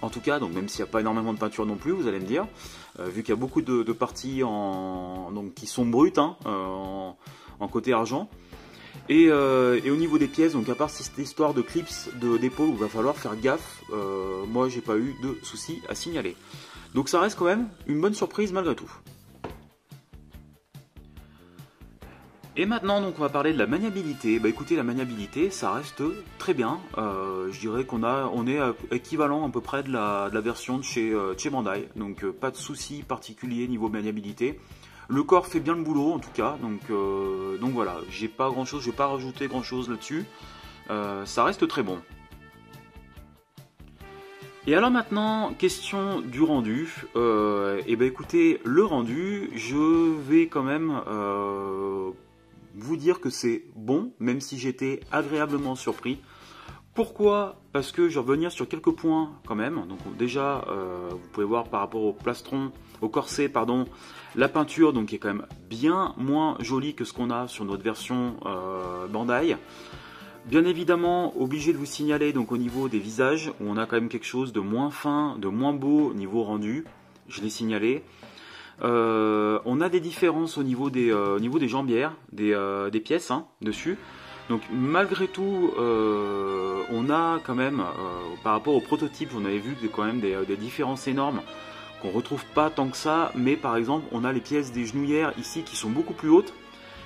En tout cas, donc même s'il n'y a pas énormément de peinture non plus, vous allez me dire, vu qu'il y a beaucoup de parties donc, qui sont brutes hein, en côté argent. Et au niveau des pièces, donc à part cette histoire de clips d'épaule où il va falloir faire gaffe, moi j'ai pas eu de soucis à signaler. Donc ça reste quand même une bonne surprise malgré tout. Et maintenant donc on va parler de la maniabilité. Bah écoutez, la maniabilité ça reste très bien. Je dirais on est équivalent à peu près de la version de chez Bandai. Donc pas de soucis particuliers niveau maniabilité. Le corps fait bien le boulot en tout cas, donc voilà, j'ai pas grand chose, je vais pas rajouter grand chose là-dessus, ça reste très bon. Et alors maintenant, question du rendu, et ben écoutez, le rendu, je vais quand même vous dire que c'est bon, même si j'étais agréablement surpris. Pourquoi? Parce que je vais revenir sur quelques points quand même. Donc déjà, vous pouvez voir par rapport au plastron, au corset, pardon, la peinture donc est quand même bien moins jolie que ce qu'on a sur notre version Bandai. Bien évidemment, obligé de vous signaler donc au niveau des visages où on a quand même quelque chose de moins fin, de moins beau niveau rendu. Je l'ai signalé. On a des différences au niveau des jambières, des pièces hein, dessus. Donc malgré tout, on a quand même, par rapport au prototype, on avait vu quand même des différences énormes qu'on retrouve pas tant que ça, mais par exemple on a les pièces des genouillères ici qui sont beaucoup plus hautes,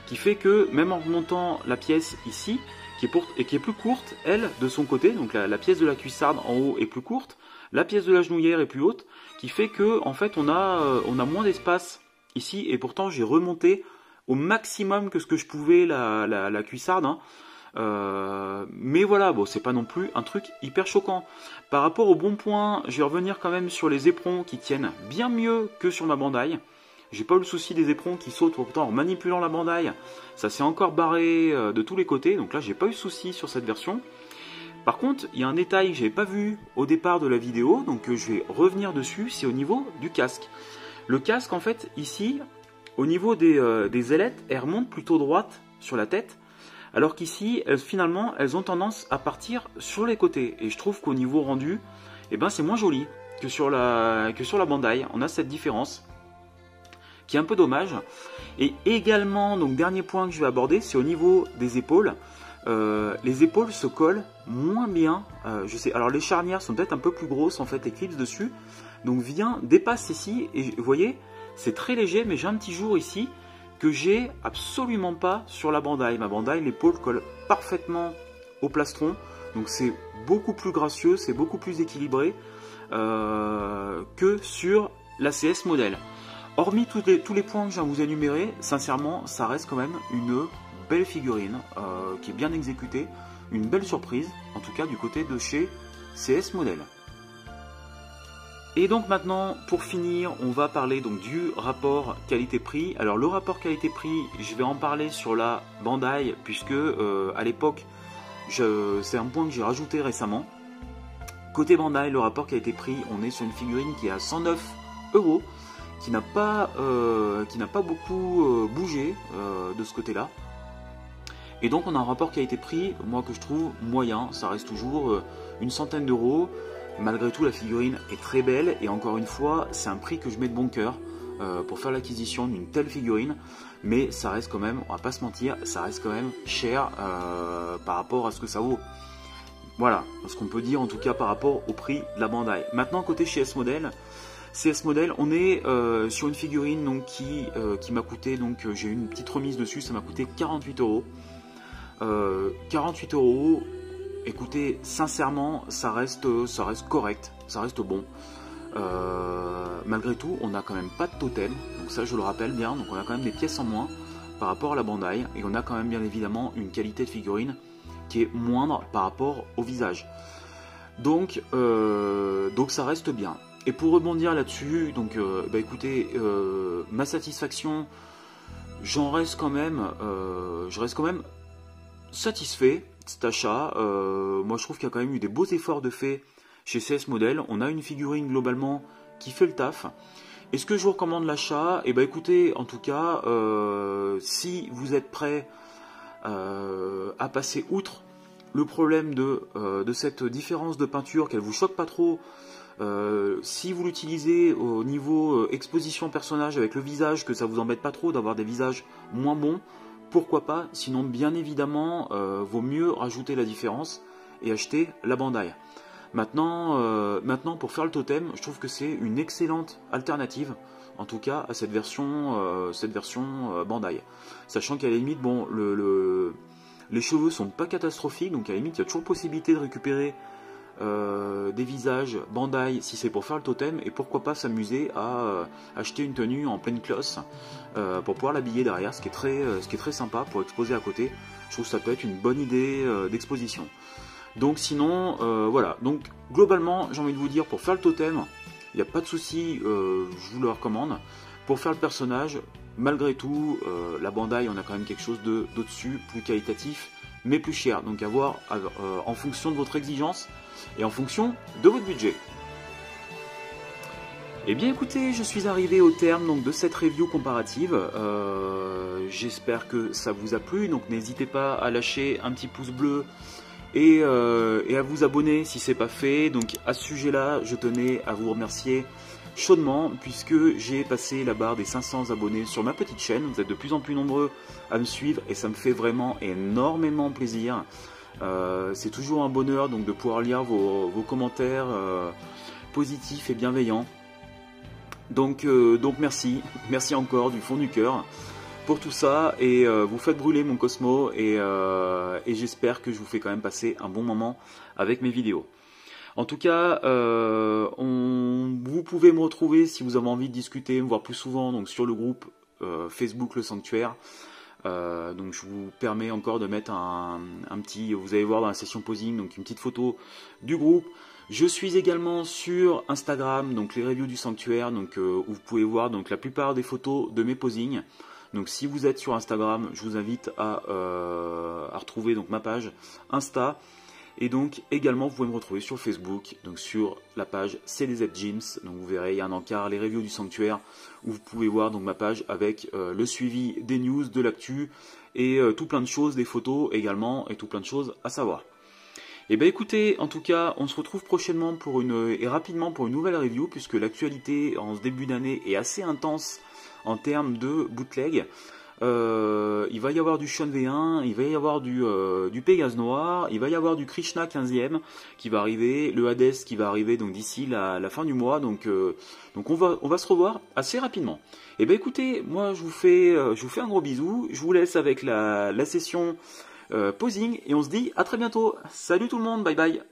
qui fait que même en remontant la pièce ici, qui est plus courte, elle de son côté, donc la pièce de la cuissarde en haut est plus courte, la pièce de la genouillère est plus haute, qui fait que en fait on a moins d'espace ici, et pourtant j'ai remonté au maximum que ce que je pouvais la cuissarde, hein. Mais voilà, bon, c'est pas non plus un truc hyper choquant. Par rapport au bon point, je vais revenir quand même sur les éperons qui tiennent bien mieux que sur ma Bandai. J'ai pas eu le souci des éperons qui sautent pourtant en manipulant la Bandai. Ça s'est encore barré de tous les côtés, donc là j'ai pas eu de souci sur cette version. Par contre, il y a un détail que j'avais pas vu au départ de la vidéo, donc je vais revenir dessus, c'est au niveau du casque. Le casque en fait ici, au niveau des ailettes, elles remontent plutôt droite sur la tête. Alors qu'ici, finalement, elles ont tendance à partir sur les côtés. Et je trouve qu'au niveau rendu, eh ben, c'est moins joli que sur la Bandai. On a cette différence qui est un peu dommage. Et également, donc dernier point que je vais aborder, c'est au niveau des épaules. Les épaules se collent moins bien. Je sais. Alors les charnières sont peut-être un peu plus grosses en fait, les clips dessus. Donc dépasse ici et vous voyez, c'est très léger, mais j'ai un petit jour ici que j'ai absolument pas sur la Bandai. Ma Bandai, l'épaule colle parfaitement au plastron, donc c'est beaucoup plus gracieux, c'est beaucoup plus équilibré que sur la CS Model. Hormis tous les points que je viens de vous énumérer, sincèrement, ça reste quand même une belle figurine qui est bien exécutée, une belle surprise, en tout cas du côté de chez CS Model. Et donc maintenant, pour finir, on va parler donc du rapport qualité-prix. Alors le rapport qualité-prix, je vais en parler sur la Bandai, puisque à l'époque, c'est un point que j'ai rajouté récemment. Côté Bandai, le rapport qualité-prix, on est sur une figurine qui est à 109 €, qui n'a pas beaucoup bougé de ce côté-là. Et donc on a un rapport qualité-prix, moi que je trouve moyen, ça reste toujours une centaine d'euros. Malgré tout, la figurine est très belle et encore une fois, c'est un prix que je mets de bon cœur pour faire l'acquisition d'une telle figurine. Mais ça reste quand même, on va pas se mentir, ça reste quand même cher par rapport à ce que ça vaut. Voilà, ce qu'on peut dire en tout cas par rapport au prix de la Bandai. Maintenant, côté chez CS Model, on est sur une figurine donc, qui m'a coûté, donc j'ai eu une petite remise dessus, ça m'a coûté 48 €. 48 €. Écoutez, sincèrement, ça reste correct, ça reste bon. Malgré tout, on n'a quand même pas de totem, donc ça je le rappelle bien, donc on a quand même des pièces en moins par rapport à la Bandai, et on a quand même bien évidemment une qualité de figurine qui est moindre par rapport au visage. Donc ça reste bien. Et pour rebondir là-dessus, donc bah écoutez, ma satisfaction, je reste quand même satisfait de cet achat. Moi je trouve qu'il y a quand même eu des beaux efforts de fait chez CS Model. On a une figurine globalement qui fait le taf. Est-ce que je vous recommande l'achat? Et bah écoutez, en tout cas, si vous êtes prêt à passer outre le problème de cette différence de peinture, qu'elle vous choque pas trop, si vous l'utilisez au niveau exposition personnage avec le visage, que ça vous embête pas trop d'avoir des visages moins bons, pourquoi pas? Sinon, bien évidemment, vaut mieux rajouter la différence et acheter la Bandai. Maintenant, pour faire le totem, je trouve que c'est une excellente alternative, en tout cas à cette version Bandai. Sachant qu'à la limite, bon, les cheveux sont pas catastrophiques, donc à la limite, il y a toujours possibilité de récupérer des visages Bandai si c'est pour faire le totem, et pourquoi pas s'amuser à acheter une tenue en pleine closse pour pouvoir l'habiller derrière, ce qui est très sympa pour exposer à côté. Je trouve que ça peut être une bonne idée d'exposition. Donc sinon, voilà, donc globalement j'ai envie de vous dire, pour faire le totem, il n'y a pas de souci, je vous le recommande. Pour faire le personnage, malgré tout, la Bandai, on a quand même quelque chose d'au-dessus, plus qualitatif, mais plus cher. Donc à voir en fonction de votre exigence et en fonction de votre budget. Eh bien écoutez, je suis arrivé au terme donc, de cette review comparative. J'espère que ça vous a plu, donc n'hésitez pas à lâcher un petit pouce bleu et à vous abonner si ce n'est pas fait. Donc à ce sujet-là, je tenais à vous remercier chaudement puisque j'ai passé la barre des 500 abonnés sur ma petite chaîne. Vous êtes de plus en plus nombreux à me suivre et ça me fait vraiment énormément plaisir. C'est toujours un bonheur donc de pouvoir lire vos commentaires positifs et bienveillants. Donc merci encore du fond du cœur pour tout ça, et vous faites brûler mon Cosmo, et j'espère que je vous fais quand même passer un bon moment avec mes vidéos. En tout cas, vous pouvez me retrouver si vous avez envie de discuter, me voir plus souvent donc sur le groupe Facebook Le Sanctuaire. Donc je vous permets encore de mettre un petit, vous allez voir dans la session posing, donc une petite photo du groupe. Je suis également sur Instagram, donc les reviews du Sanctuaire, donc où vous pouvez voir donc la plupart des photos de mes posings. Donc si vous êtes sur Instagram, je vous invite à retrouver donc ma page Insta. Et donc également vous pouvez me retrouver sur Facebook, donc sur la page CDZ Gyms. Donc vous verrez, il y a un encart, les reviews du Sanctuaire, où vous pouvez voir donc ma page avec le suivi des news, de l'actu, et tout plein de choses, des photos également, et tout plein de choses à savoir. Et bien écoutez, en tout cas, on se retrouve prochainement et rapidement pour une nouvelle review, puisque l'actualité en ce début d'année est assez intense en termes de bootleg. Il va y avoir du Sean V1, il va y avoir du Pégase Noir, il va y avoir du Krishna 15e qui va arriver, le Hades qui va arriver donc d'ici la fin du mois, donc on va se revoir assez rapidement. Et bien écoutez, moi je vous fais un gros bisou, je vous laisse avec la session posing, et on se dit à très bientôt. Salut tout le monde, bye bye.